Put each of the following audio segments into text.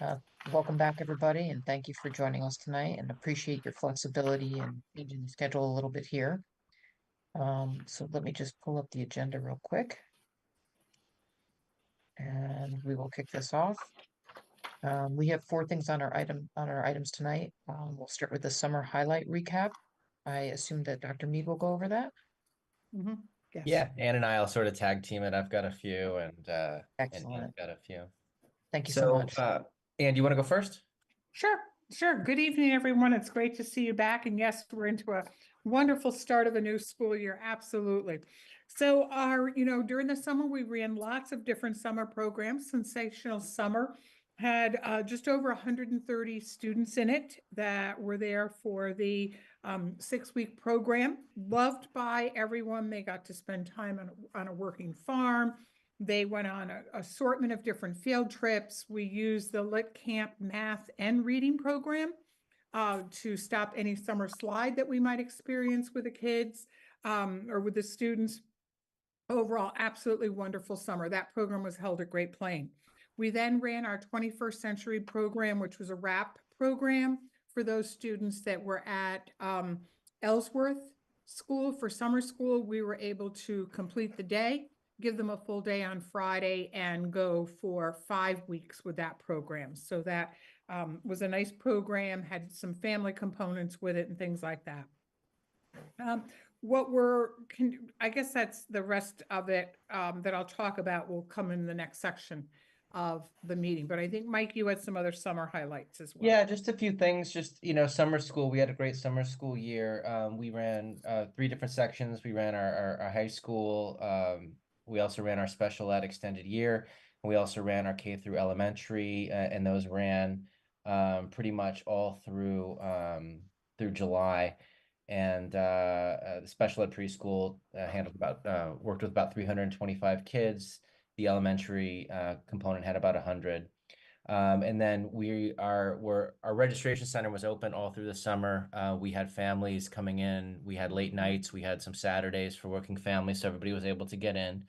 Uh, Welcome back, everybody, and thank you for joining us tonight and appreciate your flexibility and changing the schedule a little bit here. So let me just pull up the agenda real quick and we will kick this off. We have four things on our items tonight. We'll start with the summer highlight recap. I assume that Dr. Mead will go over that. Yes. Yeah, Ann and I'll sort of tag team it. I've got a few and Ann's Excellent. got a few. Thank you so So, much. Ann, do you want to go first? Sure, sure. Good evening, everyone. It's great to see you back. And yes, we're into a wonderful start of a new school year. Absolutely. So during the summer, we ran lots of different summer programs. Sensational Summer had just over 130 students in it that were there for the 6-week program. Loved by everyone. They got to spend time on a working farm. They went on an assortment of different field trips. We used the Lit Camp math and reading program to stop any summer slide that we might experience with the kids or with the students. Overall, absolutely wonderful summer. That program was held at Great Plain. We then ran our 21st Century program, which was a wrap program for those students that were at Ellsworth School for summer school. We were able to complete the day, give them a full day on Friday, and go for 5 weeks with that program. So that was a nice program, had some family components with it and things like that. I guess that's the rest of it that I'll talk about will come in the next section of the meeting. But I think, Mike, you had some other summer highlights as well. Yeah, just a few things. Just, summer school. We had a great summer school year. We ran three different sections. We ran our high school. We also ran our special ed extended year. And we also ran our K through elementary, and those ran pretty much all through July. And the special ed preschool worked with about 325 kids. The elementary component had about 100. And then our registration center was open all through the summer. We had families coming in. We had late nights. We had some Saturdays for working families, so everybody was able to get in.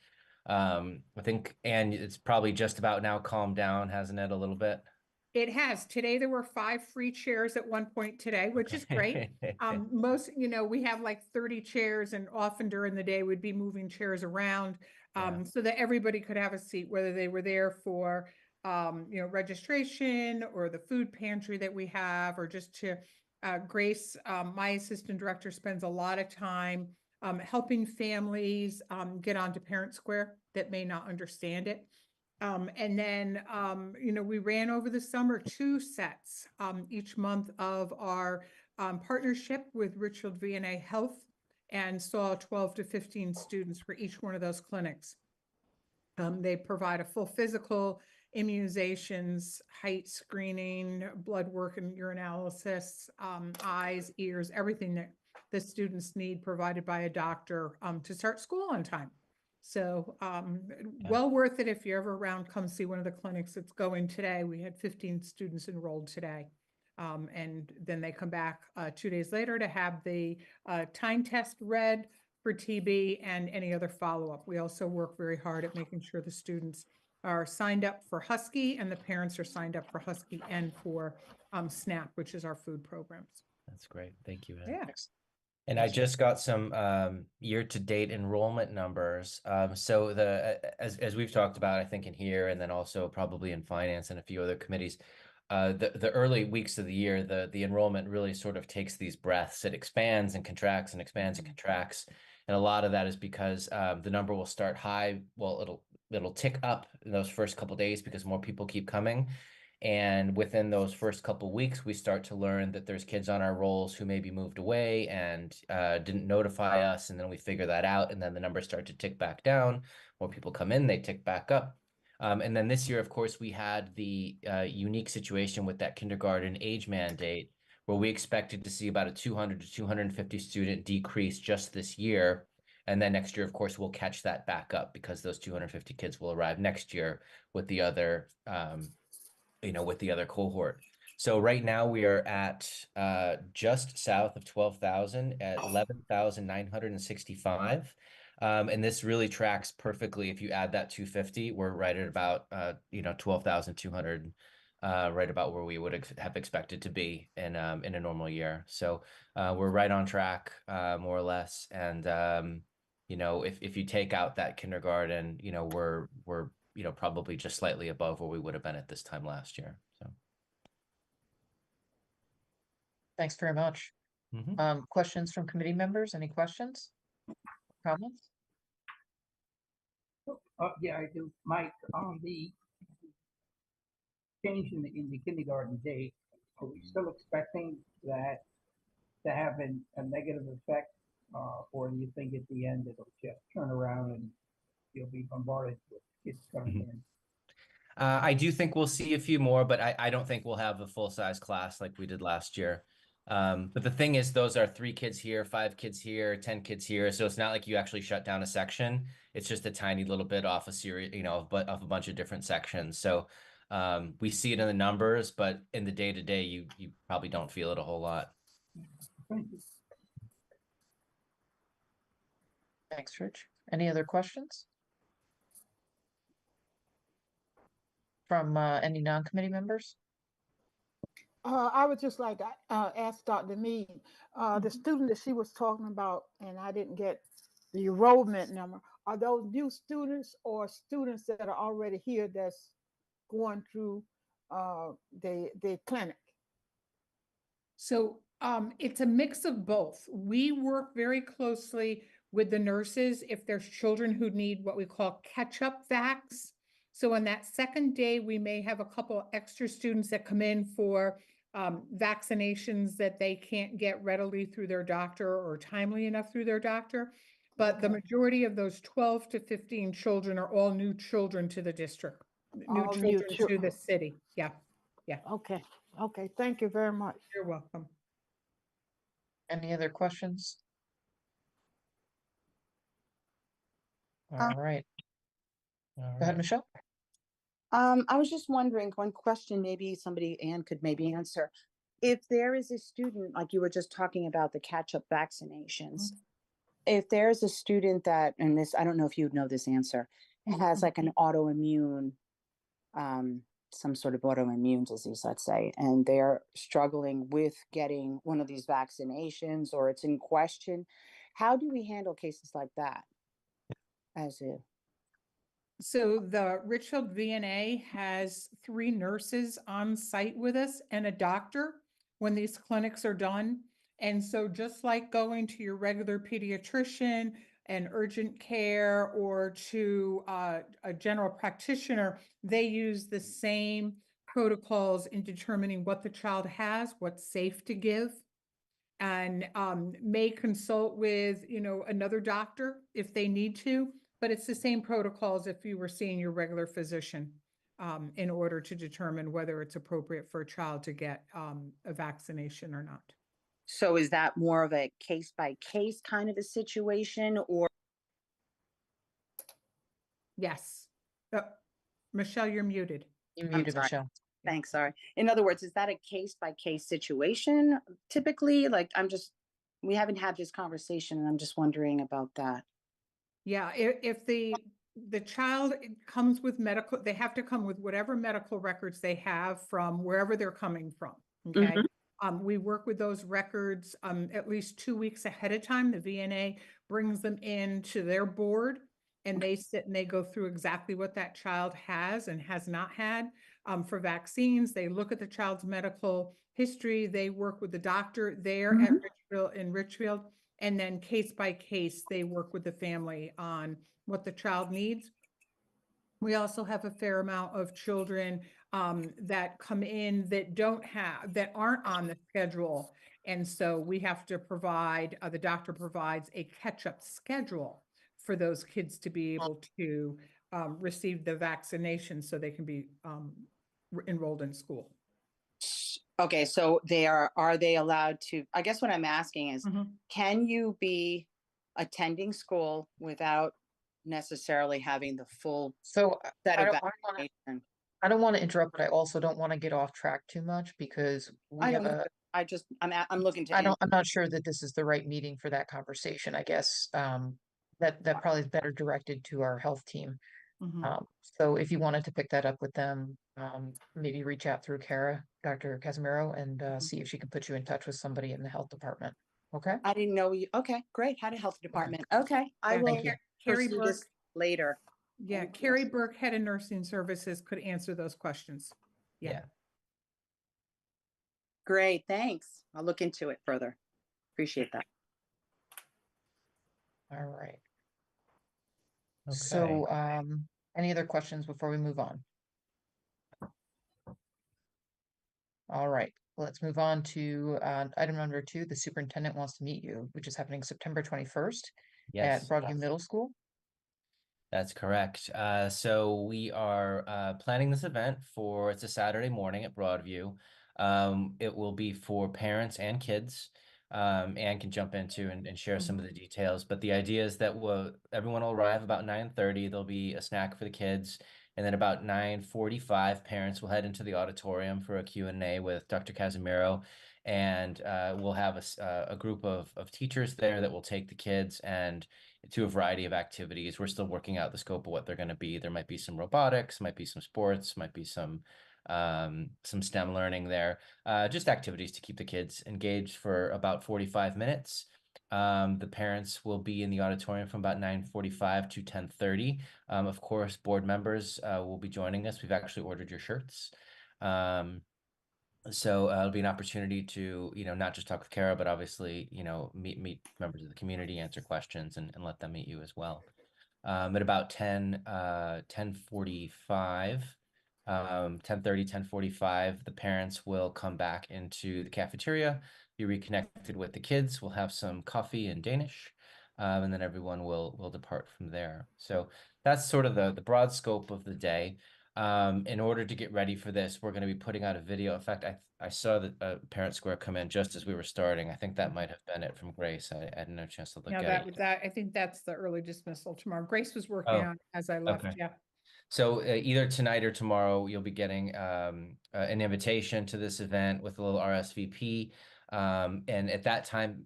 I think, and it's probably just about now calmed down, hasn't it, a little bit? It has. Today there were 5 free chairs at one point today, which is great. We have like 30 chairs, and often during the day we'd be moving chairs around Yeah. so that everybody could have a seat, whether they were there for registration or the food pantry that we have, or just to Grace, my assistant director, spends a lot of time helping families get onto Parent Square that may not understand it. And then, we ran over the summer 2 sets each month of our partnership with Richfield VNA Health, and saw 12 to 15 students for each one of those clinics. They provide a full physical, immunizations, height screening, blood work and urinalysis, eyes, ears, everything that the students need provided by a doctor to start school on time. So well worth it. If you're ever around, come see one of the clinics that's going today. We had 15 students enrolled today. And then they come back 2 days later to have the time test read for TB and any other follow-up. We also work very hard at making sure the students are signed up for Husky and the parents are signed up for Husky and for SNAP, which is our food programs. That's great. Thank you, Ann. Yeah. And I just got some year-to-date enrollment numbers. So as we've talked about, I think in here, and then also probably in finance and a few other committees, the early weeks of the year, the enrollment really sort of takes these breaths. It expands and contracts and expands and contracts, and a lot of that is because the number will start high. Well, it'll tick up in those first couple of days because more people keep coming. And within those first couple weeks, we start to learn that there's kids on our rolls who maybe moved away and didn't notify us. And then we figure that out. And then the numbers start to tick back down. More people come in, they tick back up. And then this year, of course, we had the unique situation with that kindergarten age mandate, where we expected to see about a 200 to 250 student decrease just this year. And then next year, of course, we'll catch that back up because those 250 kids will arrive next year with the other cohort. So right now we are at just south of 12,000 at 11,965. And this really tracks perfectly. If you add that 250, we're right at about 12,200 right about where we would have expected to be in a normal year. So we're right on track, more or less. And you know, if you take out that kindergarten, you know, we're you know, probably just slightly above where we would have been at this time last year. So. Thanks very much. Mhm. Questions from committee members? Any questions? Comments? Yeah, I do. Mike, on the change in the kindergarten date, are we still expecting that to have a negative effect? Or do you think at the end it'll just turn around and you'll be bombarded with kids coming Mhm. in? I do think we'll see a few more, but I don't think we'll have a full-size class like we did last year. But the thing is, those are 3 kids here, 5 kids here, 10 kids here. So it's not like you actually shut down a section. It's just a tiny little bit off a series, you know, but of a bunch of different sections. So we see it in the numbers, but in the day-to-day, you probably don't feel it a whole lot. Thank you. Thanks, Rich. Any other questions? From any non-committee members? I would just like to ask Dr. Mead, the student that she was talking about, and I didn't get the enrollment number, are those new students or students that are already here that's going through the clinic? So it's a mix of both. We work very closely with the nurses if there's children who need what we call catch-up vax. So on that second day, we may have a couple extra students that come in for vaccinations that they can't get readily through their doctor or timely enough through their doctor. But the Okay. majority of those 12 to 15 children are all new children to the district, new All new children to the city. Yeah, Okay. Okay. Thank you very much. you're welcome. Any other questions? All Um, right. All Go ahead, right. Michelle. I was just wondering, one question maybe somebody, Ann, could maybe answer. If there is a student, like you were just talking about the catch-up vaccinations, if there's a student that, and this, I don't know if you'd know this answer, has like an autoimmune, some sort of autoimmune disease, let's say, and they're struggling with getting one of these vaccinations or it's in question, how do we handle cases like that? So the Richfield VNA has 3 nurses on site with us and a doctor when these clinics are done. And so just like going to your regular pediatrician and urgent care or to a general practitioner, they use the same protocols in determining what the child has, what's safe to give, and may consult with, you know, another doctor if they need to, but it's the same protocols if you were seeing your regular physician in order to determine whether it's appropriate for a child to get a vaccination or not. So is that more of a case by case kind of a situation, or? Yes. Michelle, you're muted. You I'm muted, sorry. Michelle. Thanks, sorry. In other words, is that a case by case situation typically? Like, we haven't had this conversation and I'm just wondering about that. Yeah, if the child comes with medical, they have to come with whatever medical records they have from wherever they're coming from, okay? We work with those records at least 2 weeks ahead of time. The VNA brings them in to their board and they sit and they go through exactly what that child has and has not had. For vaccines, they look at the child's medical history. They work with the doctor there at Richfield. And then case by case, they work with the family on what the child needs. We also have a fair amount of children that come in that aren't on the schedule. And so we have to provide, the doctor provides a catch-up schedule for those kids to be able to receive the vaccination so they can be enrolled in school. Okay, so are they allowed to, I guess what I'm asking is, can you be attending school without necessarily having the full So set I of don't vaccination? I don't want to interrupt, but I also don't want to get off track too much because we I have don't know. I'm looking to. I'm not sure that this is the right meeting for that conversation, I guess. That probably is better directed to our health team. Mhm. So if you wanted to pick that up with them, maybe reach out through Kara, Dr. Casimiro, and see if she can put you in touch with somebody in the health department. Okay? I didn't know you, okay, great, had a health department, okay, I Yeah, will Thank you. Carrie pursue Burke. this later. Yeah, Thank you. Carrie Burke, Head of Nursing Services, could answer those questions. Yeah. Yeah. Great, thanks. I'll look into it further. Appreciate that. All right. Okay. So, any other questions before we move on? All right, let's move on to item number 2. The superintendent wants to meet you, which is happening September 21st at Yes. Broadview Middle School. That's correct. So we are planning this event for, it's a Saturday morning at Broadview. It will be for parents and kids. Anne can jump into and share some of the details, but the idea is that everyone will arrive about 9:30. There'll be a snack for the kids, and then about 9:45, parents will head into the auditorium for a Q&A with Dr. Casimiro, and we'll have a group of teachers there that will take the kids and to a variety of activities. We're still working out the scope of what they're going to be. There might be some robotics, might be some sports, might be some STEM learning there. Just activities to keep the kids engaged for about 45 minutes. The parents will be in the auditorium from about 9:45 to 10:30. Of course, board members will be joining us. We've actually ordered your shirts. So it'll be an opportunity to, not just talk with Kara, but obviously, meet members of the community, answer questions, and let them meet you as well. At about 10:45, 10:30, 10:45, the parents will come back into the cafeteria, be reconnected with the kids. We'll have some coffee in Danish, and then everyone will depart from there. So that's sort of the broad scope of the day. In order to get ready for this, we're going to be putting out a video. In fact, I saw the Parent Square come in just as we were starting. I think that might have been it from Grace. I had no chance to look Yeah, at that it was yet. that. I think that's the early dismissal tomorrow. Grace was working Oh, on it as I left. okay. Yeah. So either tonight or tomorrow, you'll be getting an invitation to this event with a little RSVP. And at that time,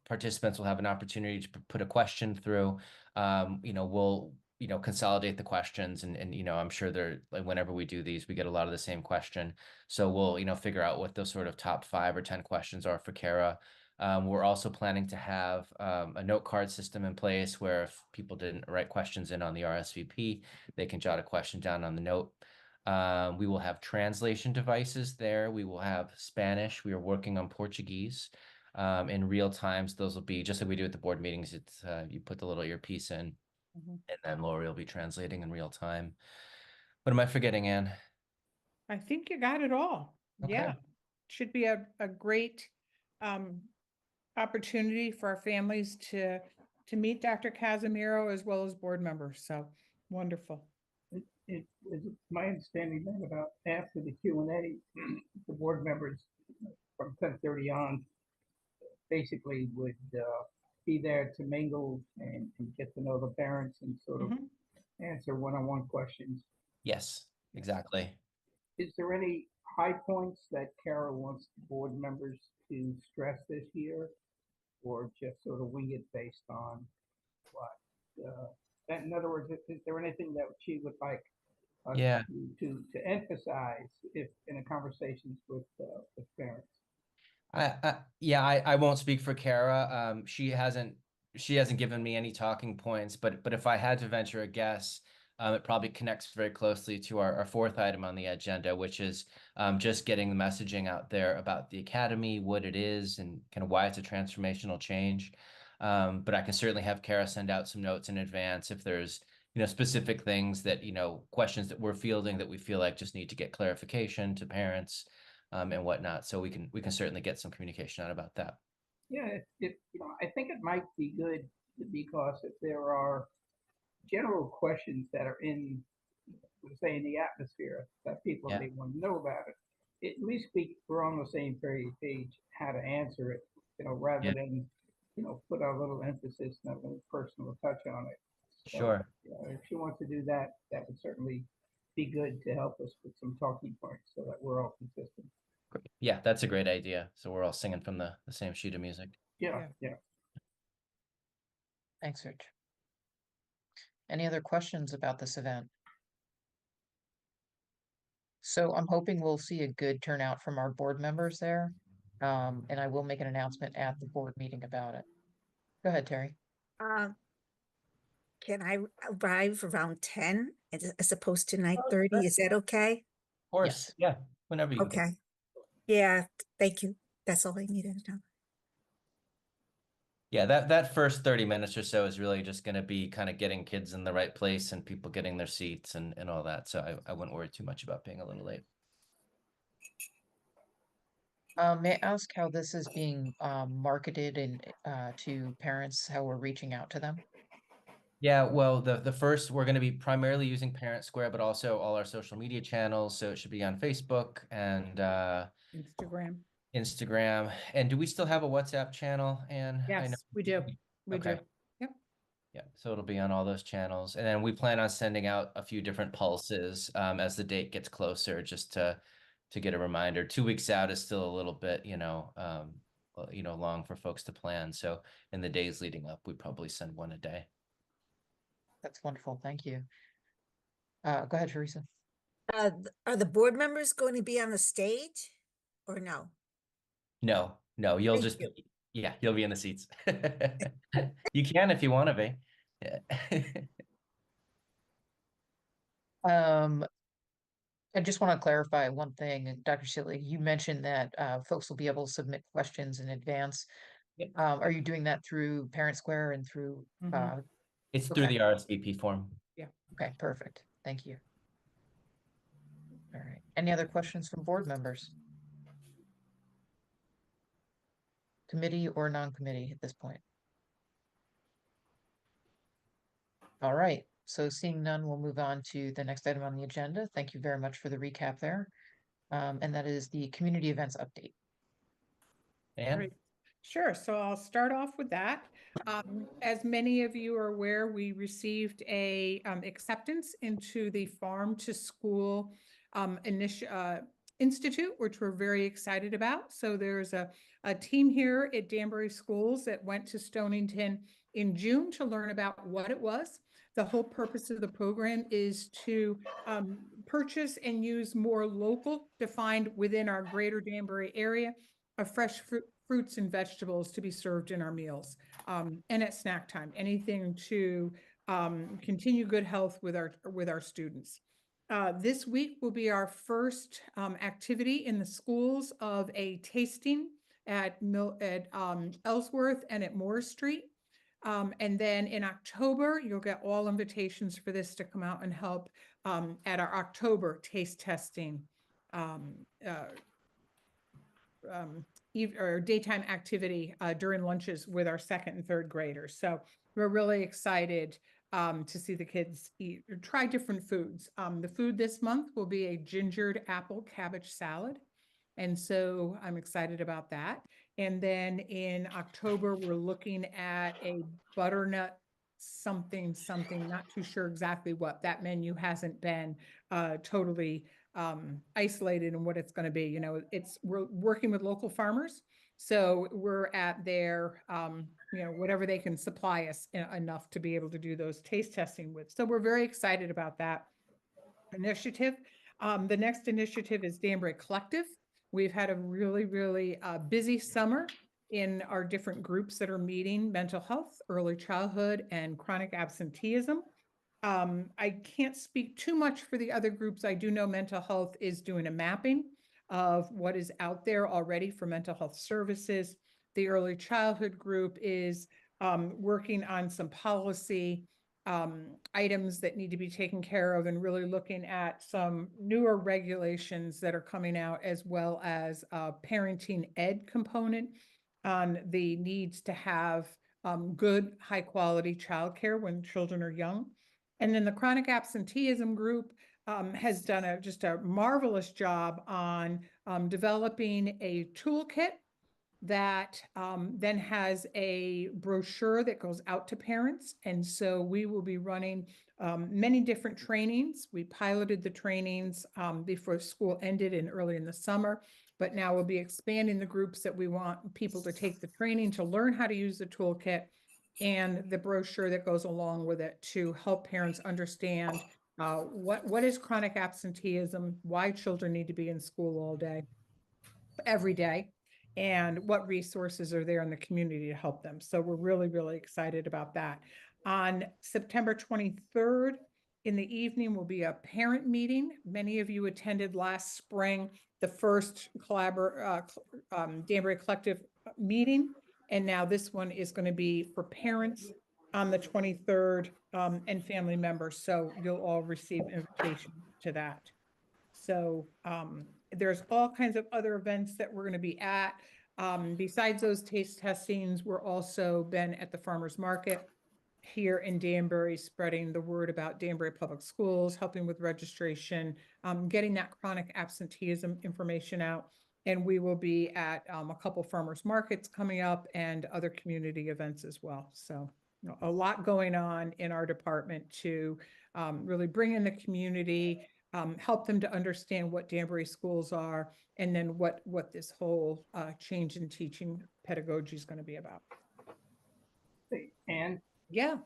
participants will have an opportunity to put a question through. We'll consolidate the questions, and I'm sure like whenever we do these, we get a lot of the same question. So we'll figure out what those sort of top 5 or 10 questions are for Kara. We're also planning to have a note card system in place where if people didn't write questions in on the RSVP, they can jot a question down on the note. We will have translation devices there. We will have Spanish. We are working on Portuguese in real time. So those will be just like we do at the board meetings. It's you put the little earpiece in, and then Lori will be translating in real time. What am I forgetting, Anne? I think you got it all. Okay. Yeah. Should be a great opportunity for our families to meet Dr. Casimiro as well as board members. So wonderful. It is my understanding that about after the Q&A, the board members from 10:30 on basically would be there to mingle and get to know the parents and sort of Mhm. answer one-on-one questions. Yes, exactly. Is there any high points that Kara wants the board members to stress this year, or just sort of wing it based on what? In other words, is there anything that she would like us Yeah. to emphasize if in a conversations with parents? I won't speak for Kara. She hasn't given me any talking points, but if I had to venture a guess, it probably connects very closely to our 4th item on the agenda, which is just getting the messaging out there about the academy, what it is, and kind of why it's a transformational change. But I can certainly have Kara send out some notes in advance if there's specific things that questions that we're fielding that we feel like just need to get clarification to parents. And whatnot. So we can certainly get some communication out about that. Yeah, I think it might be good because if there are general questions that are in, say, in the atmosphere that people may want to know about it, at least we're on the same page how to answer it, rather than, put a little emphasis and a little personal touch on it. So, Sure. if she wants to do that, that would certainly be good to help us with some talking points so that we're all consistent. Yeah, that's a great idea. So we're all singing from the same sheet of music. Yeah. Thanks, Rich. Any other questions about this event? So I'm hoping we'll see a good turnout from our board members there. And I will make an announcement at the board meeting about it. Go ahead, Terry. Uh, Can I arrive around 10 as opposed to 9:30? sure. Is that okay? Of course, Yes. yeah, whenever you can get. Okay. Yeah, thank you. That's all I needed to know. Yeah, that first 30 minutes or so is really just going to be kind of getting kids in the right place and people getting their seats and all that. So I wouldn't worry too much about being a little late. May I ask how this is being marketed and to parents, how we're reaching out to them? Yeah, well, the first, we're going to be primarily using Parent Square, but also all our social media channels. So it should be on Facebook and Instagram. Instagram. And do we still have a WhatsApp channel, Anne? I know Yes, we do. We do. Okay. Yep. Yeah, so it'll be on all those channels. And then we plan on sending out a few different pulses as the date gets closer, just to get a reminder. 2 weeks out is still a little bit, long for folks to plan. So in the days leading up, we probably send one a day. That's wonderful. Thank you. Go ahead, Teresa. Are the board members going to be on the stage or no? No, you'll Thank just you. yeah, you'll be in the seats. You can if you want to be. Yeah. I just want to clarify one thing. And Dr. Seeley, you mentioned that folks will be able to submit questions in advance. Yep. Are you doing that through Parent Square and through? Mhm. It's through Okay. the RSVP form. Okay, perfect. Thank you. All right. Any other questions from board members? Committee or non-committee at this point? All right. So seeing none, we'll move on to the next item on the agenda. Thank you very much for the recap there. And that is the community events update. And Great. Sure. So I'll start off with that. As many of you are aware, we received a acceptance into the Farm to School Institute, which we're very excited about. So there's a team here at Danbury Schools that went to Stonington in June to learn about what it was. The whole purpose of the program is to purchase and use more local, defined within our greater Danbury area, of fresh fruits and vegetables to be served in our meals and at snack time, anything to continue good health with our students. This week will be our first activity in the schools of a tasting at Ellsworth and at Moore Street. And then in October, you'll get all invitations for this to come out and help at our October taste testing or daytime activity during lunches with our second and third graders. So we're really excited to see the kids eat or try different foods. The food this month will be a gingered apple cabbage salad. And so I'm excited about that. And then in October, we're looking at a butternut something, not too sure exactly what. That menu hasn't been totally isolated in what it's going to be. We're working with local farmers. So we're at their, whatever they can supply us enough to be able to do those taste testing with. So we're very excited about that initiative. The next initiative is Danbury Collective. We've had a really, really busy summer in our different groups that are meeting: mental health, early childhood, and chronic absenteeism. I can't speak too much for the other groups. I do know mental health is doing a mapping of what is out there already for mental health services. The early childhood group is working on some policy items that need to be taken care of and really looking at some newer regulations that are coming out, as well as a parenting ed component on the needs to have good, high quality childcare when children are young. And then the chronic absenteeism group has done just a marvelous job on developing a toolkit that then has a brochure that goes out to parents. And so we will be running many different trainings. We piloted the trainings before school ended and early in the summer, but now we'll be expanding the groups that we want people to take the training to learn how to use the toolkit and the brochure that goes along with it to help parents understand what is chronic absenteeism, why children need to be in school all day, every day, and what resources are there in the community to help them. So we're really, really excited about that. On September 23rd, in the evening will be a parent meeting. Many of you attended last spring, the first Danbury Collective meeting. And now this one is going to be for parents on the 23rd and family members. So you'll all receive invitation to that. So there's all kinds of other events that we're going to be at. Besides those taste testings, we're also been at the farmer's market here in Danbury, spreading the word about Danbury Public Schools, helping with registration, getting that chronic absenteeism information out. And we will be at a couple farmers markets coming up and other community events as well. So a lot going on in our department to really bring in the community, help them to understand what Danbury schools are, and then what this whole change in teaching pedagogy is going to be about. And Yeah.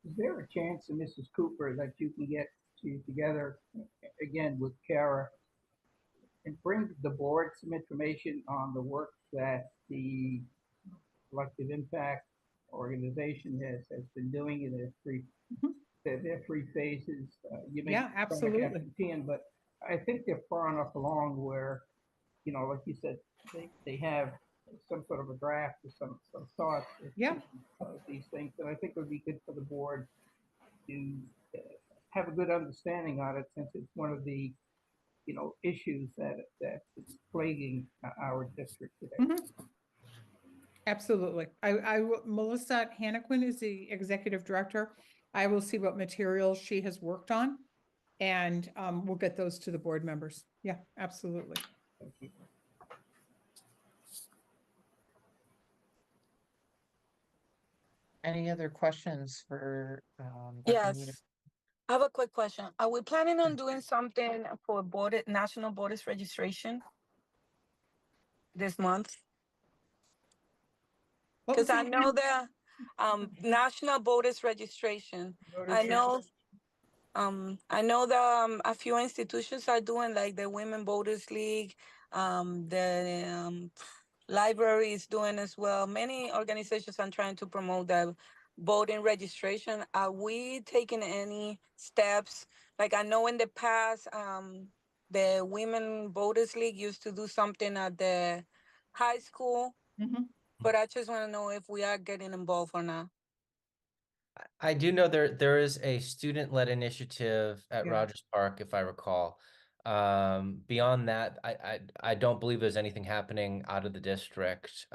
is there a chance, Mrs. Cooper, that you can get together again with Kara and bring the board some information on the work that the Collective Impact organization has been doing in their three phases? You Yeah, absolutely. But I think they're far enough along where, like you said, they have some sort of a draft or some thoughts of these things. And I think it would be good for the board to have a good understanding on it, since it's one of the issues that is plaguing our district today. Absolutely. Melissa Hannequin is the executive director. I will see what materials she has worked on, and we'll get those to the board members. Yeah, absolutely. Thank you. Any other questions for Dr. Yes, Nita? I have a quick question. Are we planning on doing something for national borders registration this month? Because I know the national voters registration. I know the a few institutions are doing, like the Women Voters League, the library is doing as well. Many organizations are trying to promote the voting registration. Are we taking any steps? Like, I know in the past, the Women Voters League used to do something at the high school. But I just want to know if we are getting involved or not. I do know there is a student-led initiative at Yeah. Rogers Park, if I recall. Beyond that, I don't believe there's anything happening out of the district.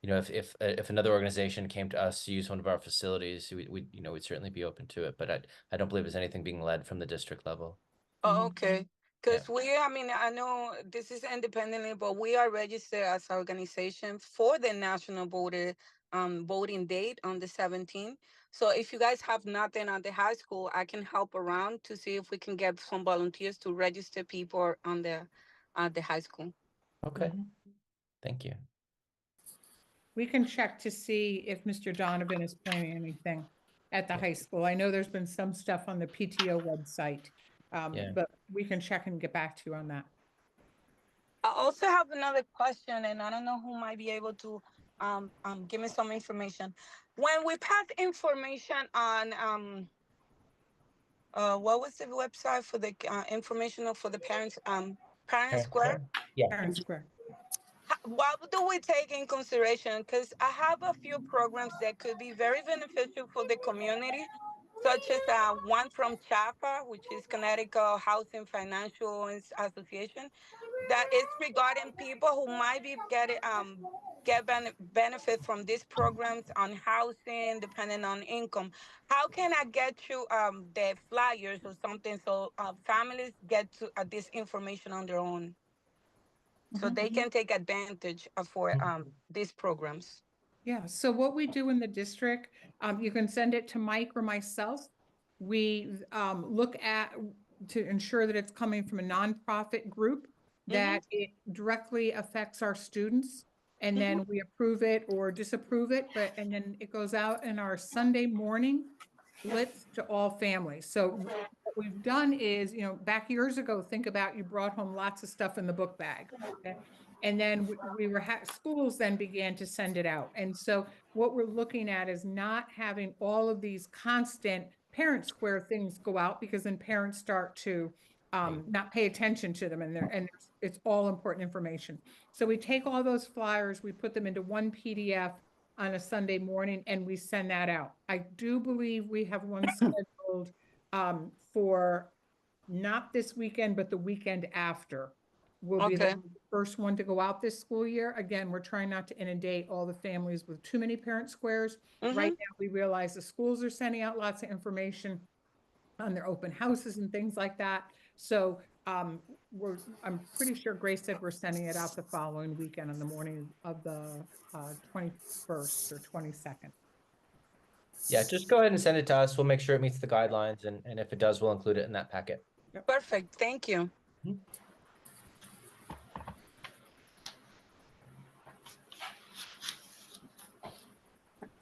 If another organization came to us to use one of our facilities, we'd certainly be open to it. But I don't believe there's anything being led from the district level. Oh, okay. Because I know this is independently, but we are registered as an organization for the national voting date on the 17th. So if you guys have nothing at the high school, I can help around to see if we can get some volunteers to register people on at the high school. Okay. Thank you. We can check to see if Mr. Donovan is planning anything at the high school. I know there's been some stuff on the PTO website, but we can check and get back to you on that. I also have another question, and I don't know who might be able to give me some information. When we pass information on what was the website for the information for the parents, Parent Square? Yeah. Parent Square. What do we take in consideration? Because I have a few programs that could be very beneficial for the community, such as one from CHAFA, which is Connecticut Housing Financial Association, that is regarding people who might be benefit from these programs on housing, depending on income. How can I get you the flyers or something so families get to this information on their own, so they can take advantage of these programs? Yeah, so what we do in the district, you can send it to Mike or myself. We look at to ensure that it's coming from a nonprofit group, that it directly affects our students. and then we approve it or disapprove it, and then it goes out in our Sunday morning blitz to all families. So what we've done is, back years ago, think about you brought home lots of stuff in the book bag. Okay? And then schools then began to send it out. And so what we're looking at is not having all of these constant parent square things go out, because then parents start to not pay attention to them, and it's all important information. So we take all those flyers, we put them into one PDF on a Sunday morning, and we send that out. I do believe we have one scheduled for not this weekend, but the weekend after will be Okay. the first one to go out this school year. Again, we're trying not to inundate all the families with too many parent squares. Right now, we realize the schools are sending out lots of information on their open houses and things like that. So I'm pretty sure Grace said we're sending it out the following weekend on the morning of the 21st or 22nd. Yeah, just go ahead and send it to us. We'll make sure it meets the guidelines, and if it does, we'll include it in that packet. Perfect. Thank you. Mhm.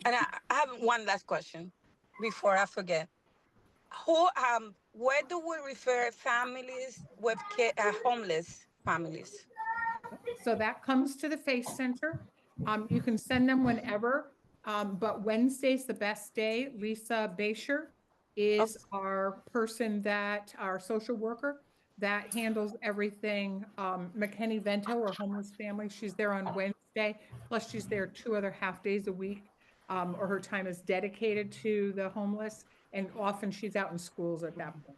And I have one last question before I forget. Where do we refer families with homeless families? So that comes to the Face Center. You can send them whenever, but Wednesday's the best day. Lisa Basher is our social worker that handles everything. McKinney Vento, or homeless family, she's there on Wednesday. Plus she's there 2 other half days a week, or her time is dedicated to the homeless. And often she's out in schools at that point.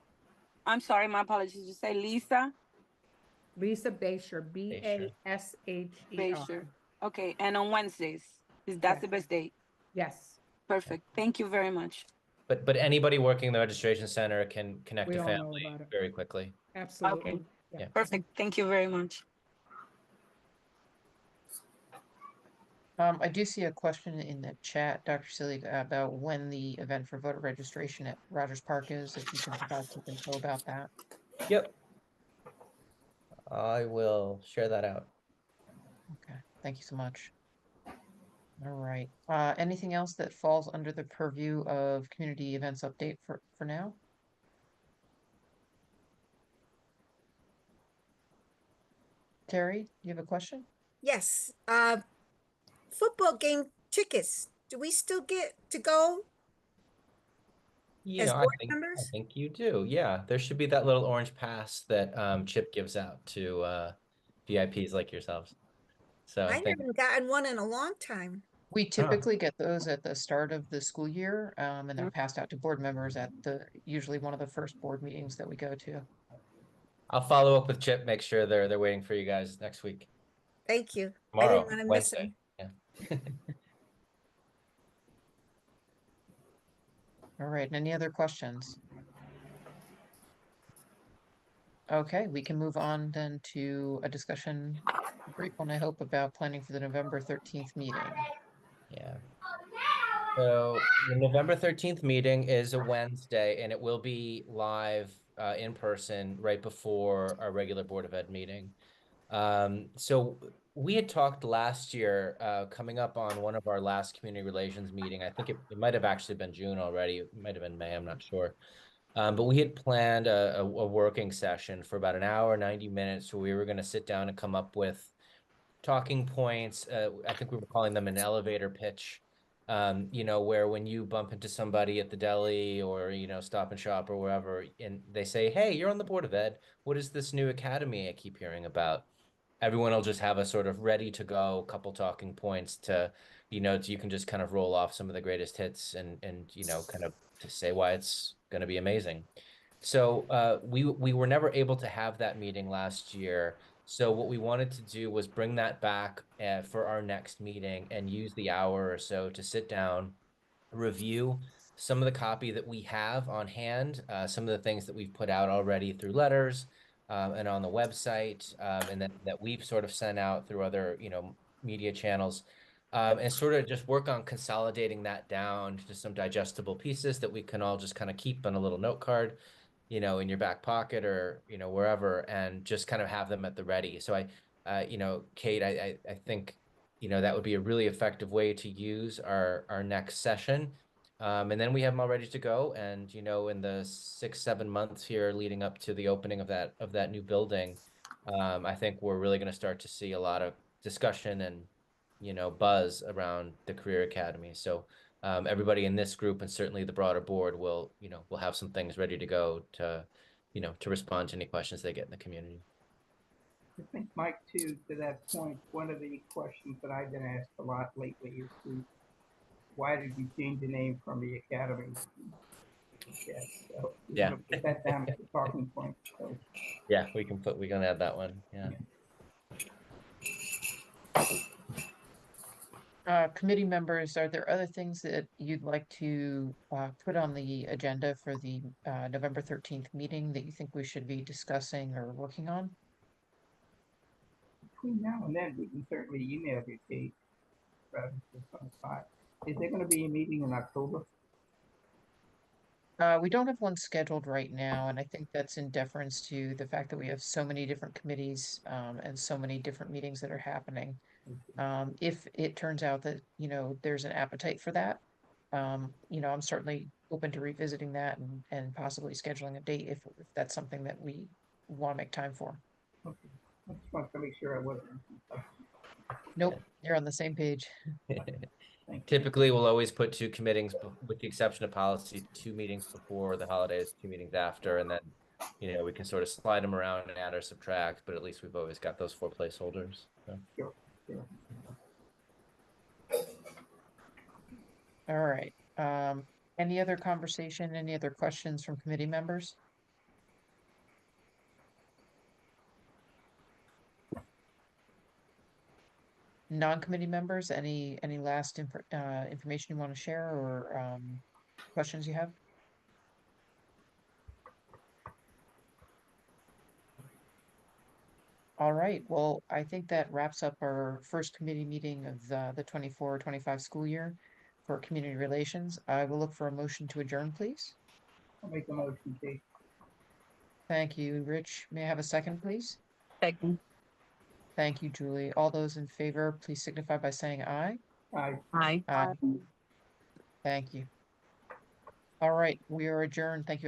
I'm sorry, my apologies. You say Lisa? Lisa Basher, Basher. Basher. Okay, and on Wednesdays, that's the best day? Yes. Perfect. Thank you very much. But anybody working in the registration center can connect We to all know family about it. very quickly. Absolutely. Okay. Yeah. Perfect. Thank you very much. I do see a question in the chat, Dr. Selig, about when the event for voter registration at Rogers Park is, if you can provide some info about that. Yep. I will share that out. Okay, thank you so much. All right, anything else that falls under the purview of community events update for now? Terry, you have a question? Yes, football game tickets, do we still get to go? As I board think members? you do. Yeah, there should be that little orange pass that Chip gives out to VIPs like yourselves. So I I think haven't gotten one in a long time. We typically get those at the start of the school year, and they're Mhm. passed out to board members at usually one of the first board meetings that we go to. I'll follow up with Chip, make sure they're waiting for you guys next week. Thank you. I Tomorrow, didn't want to miss Wednesday. them. Yeah. All right, any other questions? Okay, we can move on then to a discussion, a brief one, I hope, about planning for the November 13th meeting. Yeah. So the November 13th meeting is a Wednesday, and it will be live in person right before our regular Board of Ed meeting. So we had talked last year, coming up on one of our last community relations meeting. I think it might have actually been June already. It might have been May, I'm not sure. But we had planned a working session for about an hour, 90 minutes, where we were going to sit down and come up with talking points. I think we were calling them an elevator pitch. Where when you bump into somebody at the deli or, Stop and Shop or wherever, and they say, hey, you're on the Board of Ed. What is this new academy I keep hearing about? Everyone will just have a sort of ready to go couple talking points to, you can just kind of roll off some of the greatest hits and kind of to say why it's going to be amazing. So we were never able to have that meeting last year. So what we wanted to do was bring that back for our next meeting and use the hour or so to sit down, review some of the copy that we have on hand, some of the things that we've put out already through letters and on the website, and that we've sort of sent out through other, media channels, and sort of just work on consolidating that down to some digestible pieces that we can all just kind of keep on a little note card, in your back pocket or, wherever, and just kind of have them at the ready. So Kate, I think you know, that would be a really effective way to use our next session. And then we have them all ready to go. And, you know, in the 6-7 months here leading up to the opening of that new building, I think we're really going to start to see a lot of discussion and, you know, buzz around the Career Academy. So everybody in this group and certainly the broader board will, you know, will have some things ready to go to, you know, to respond to any questions they get in the community. I think, Mike, too, to that point, one of the questions that I've been asked a lot lately is why did you change the name from the academy? Yeah, so we're Yeah. gonna put that down as a talking point, so. Yeah, we can add that one. Yeah. Committee members, are there other things that you'd like to put on the agenda for the November 13th meeting that you think we should be discussing or working on? Between now and then, we can certainly email you, Kate, rather than on the spot. Is there gonna be a meeting in October? We don't have one scheduled right now, and I think that's in deference to the fact that we have so many different committees and so many different meetings that are happening. If it turns out that, you know, there's an appetite for that, you know, I'm certainly open to revisiting that and possibly scheduling a date if that's something that we want to make time for. Okay, I just wanted to make sure I wasn't. Nope, you're on the same page. Thank you. Typically, we'll always put 2 meetings, with the exception of policy, 2 meetings before the holidays, 2 meetings after, and then, you know, we can sort of slide them around and add or subtract, but at least we've always got those 4 placeholders. So. Sure, sure. All right. Any other conversation, any other questions from committee members? Non-committee members, any last information you want to share or questions you have? All right, well, I think that wraps up our first committee meeting of the 24-25 school year for community relations. I will look for a motion to adjourn, please. I'll make the motion, Kate. Thank you, Rich. May I have a second, please? Second. Thank you, Julie. All those in favor, please signify by saying aye. Aye. Aye. Aye. Thank you. All right, we are adjourned. Thank you.